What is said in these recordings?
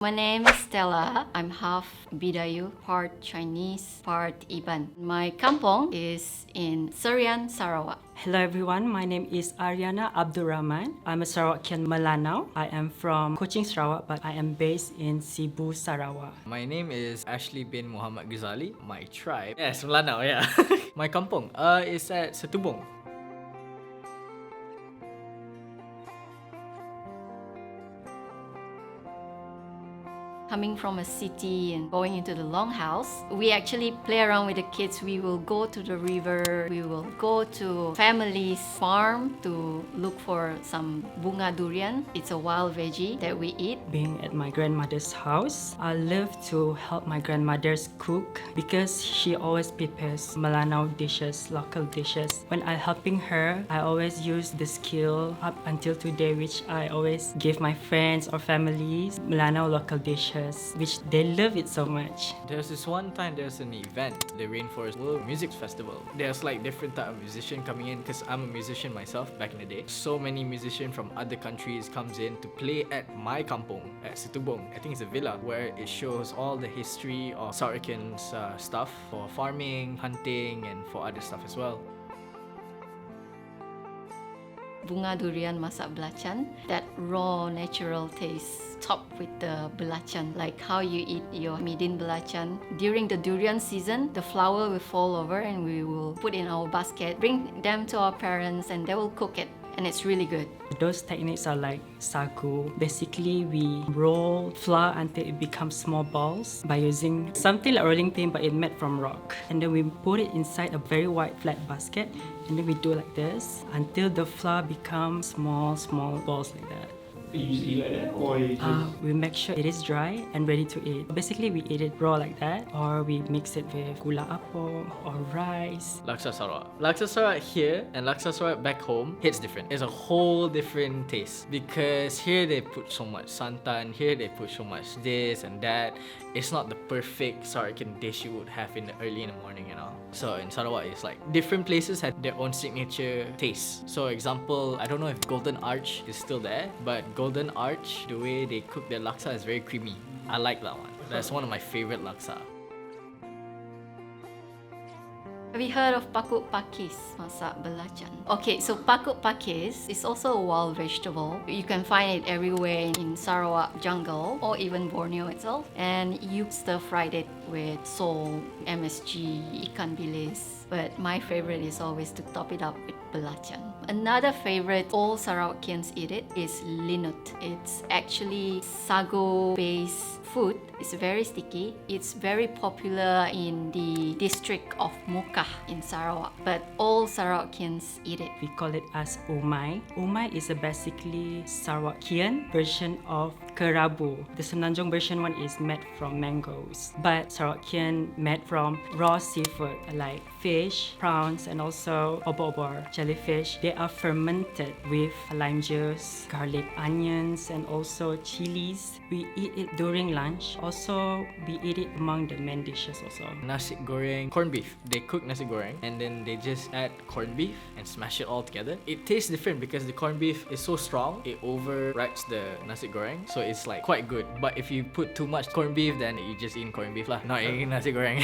My name is Stella. I'm half Bidayu, part Chinese, part Iban. My kampong is in Serian, Sarawak. Hello everyone, my name is Ariana Abdurrahman. I'm a Sarawakian Melanau. I am from Kuching, Sarawak, but I am based in Sibu, Sarawak. My name is Ashley bin Muhammad Ghazali. My tribe, yes, Melanau, yeah. My kampong is at Setubong. Coming from a city and going into the longhouse, we actually play around with the kids. We will go to the river, we will go to family's farm to look for some bunga durian. It's a wild veggie that we eat. Being at my grandmother's house, I love to help my grandmother's cook because she always prepares Melanau dishes, local dishes. When I'm helping her, I always use the skill up until today, which I always give my friends or families Melanau local dishes, which they love it so much. There's this one time there's an event, the Rainforest World Music Festival. There's like different type of musician coming in because I'm a musician myself back in the day. So many musicians from other countries comes in to play at my kampong at Setubong. I think it's a villa where it shows all the history of Sarawakians stuff for farming, hunting, and for other stuff as well. Bunga durian masak belacan, that raw natural taste topped with the belacan, like how you eat your midin belacan. During the durian season, the flower will fall over and we will put in our basket, bring them to our parents and they will cook it, and it's really good. Those techniques are like sagu. Basically, we roll flour until it becomes small balls by using something like rolling pin, but it made from rock. And then we put it inside a very wide flat basket, and then we do like this until the flour becomes small balls like that. You just eat like that, or you just... We make sure it is dry and ready to eat. Basically, we eat it raw like that, or we mix it with gula apple or rice. Laksa Sarawak. Laksa Sarawak here and Laksa Sarawak back home hits different. It's a whole different taste because here they put so much santan, here they put so much this and that. It's not the perfect Sarawakian dish you would have in the early in the morning, you know. So in Sarawak, it's like different places have their own signature taste. So example, I don't know if Golden Arch is still there, but Golden Arch, the way they cook their laksa is very creamy. I like that one. That's one of my favorite laksa. Have you heard of paku pakis, masak belacan? Okay, so paku pakis is also a wild vegetable. You can find it everywhere in Sarawak jungle or even Borneo itself. And you stir fried it with salt, MSG, ikan bilis. But my favorite is always to top it up with belacan. Another favorite all Sarawakians eat it is linut. It's actually sago-based food. It's very sticky. It's very popular in the district of Mukah in Sarawak, but all Sarawakians eat it. We call it as umai. Umai is a basically Sarawakian version of kerabu. The Semenanjung version one is made from mangoes, but Sarawakian made from raw seafood like fish, prawns, and also obor, jellyfish. They are fermented with lime juice, garlic, onions, and also chilies. We eat it during lunch. Also, we eat it among the main dishes also. Nasi goreng, corned beef. They cook nasi goreng and then they just add corned beef and smash it all together. It tastes different because the corned beef is so strong, it overrides the nasi goreng. So it's like quite good. But if you put too much corned beef, then you just eat corned beef lah, not eating nasi goreng.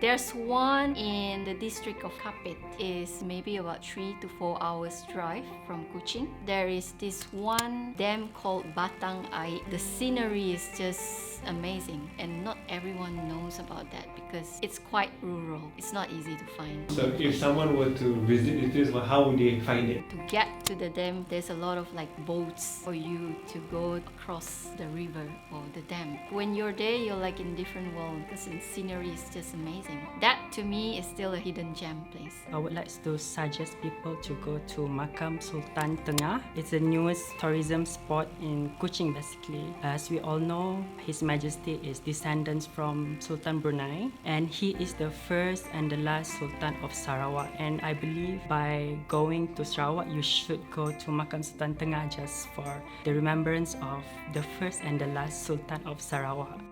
There's one in the district of Kapit. It's maybe about 3 to 4 hours drive from Kuching. There is this one dam called Batang Air. The scenery is just amazing, and not everyone knows about that because it's quite rural. It's not easy to find. So if someone were to visit this place, how would they find it? To get to the dam, there's a lot of like boats for you to go across the river or the dam. When you're there, you're like in different world because the scenery is just amazing. That to me is still a hidden gem place. I would like to suggest people to go to Makam Sultan Tengah. It's the newest tourism spot in Kuching basically. As we all know, His Majesty is descendants from Sultan Brunei, and he is the first and the last Sultan of Sarawak. And I believe by going to Sarawak, you should go to Makam Sultan Tengah just for the remembrance of the first and the last Sultan of Sarawak.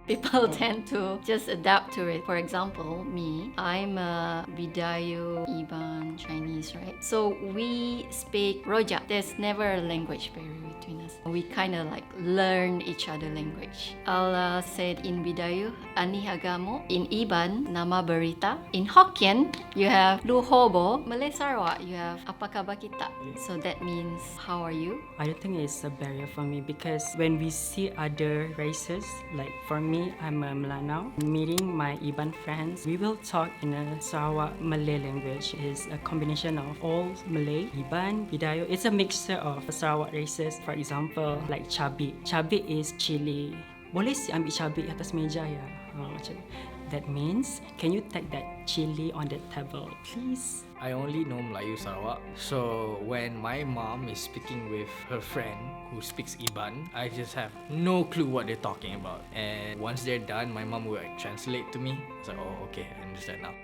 People tend to just adapt to it. For example, me, I'm a Bidayu, Iban, Chinese, right? So we speak Rojak. There's never a language barrier between us. We kind of like learn each other language. I'll say it in Bidayu, Ani Hagamu. In Iban, Nama Berita. In Hokkien, you have Lu Hobo. Malay Sarawak, you have Apa khabar kita. So that means, how are you? I don't think it's a barrier for me because when we see other races, like for me, I'm a Melanau. Meeting my Iban friends, we will talk in a Sarawak Malay language. It's a combination of all Malay, Iban, Bidayu. It's a mixture of Sarawak races. For example, like cabai. Cabai is chili. Boleh si ambil cabai atas meja ya? Macam that means, can you take that chili on the table, please? I only know Melayu Sarawak, so when my mom is speaking with her friend who speaks Iban, I just have no clue what they're talking about. And once they're done, my mom will like, translate to me. It's like, oh, okay, I understand now.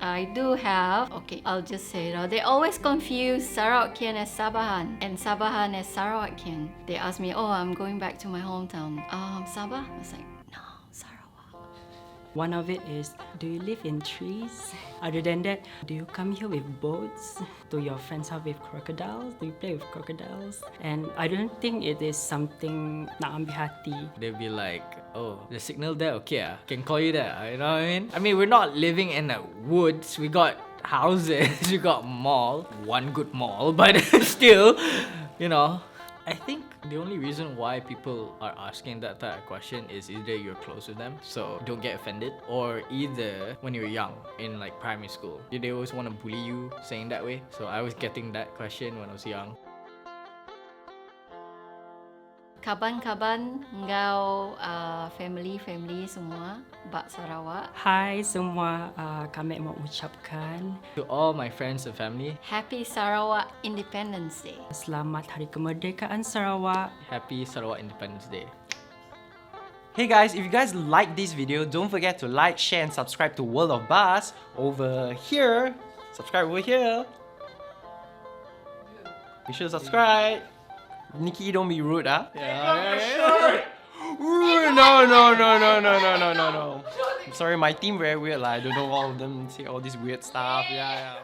I do have, okay, I'll just say it out. They always confuse Sarawakian as Sabahan and Sabahan as Sarawakian. They ask me, oh, I'm going back to my hometown. Sabah? I was like, no, Sarawak. One of it is, do you live in trees? Other than that, do you come here with boats? Do your friends have with crocodiles? Do you play with crocodiles? And I don't think it is something nak ambil hati. They'll be like, oh, the signal there, okay, can call you there, you know what I mean? I mean, we're not living in the woods, we got houses, we got mall, one good mall, but still, you know. I think the only reason why people are asking that type of question is either you're close with them, so don't get offended, or either when you're young, in like primary school, they always want to bully you saying that way. So I was getting that question when I was young. Kaban-kaban engkau family semua bak Sarawak. Hai semua, kami mau ucapkan To all my friends and family, Happy Sarawak Independence Day. Selamat Hari Kemerdekaan Sarawak. Happy Sarawak Independence Day. Hey guys, if you guys like this video, don't forget to like, share and subscribe to World of Buzz over here. Subscribe over here. Be sure to subscribe. Nikki, don't be rude, huh? Yeah. No. I'm sorry, my team very weird. Like, I don't know all of them say all this weird stuff. Yeah.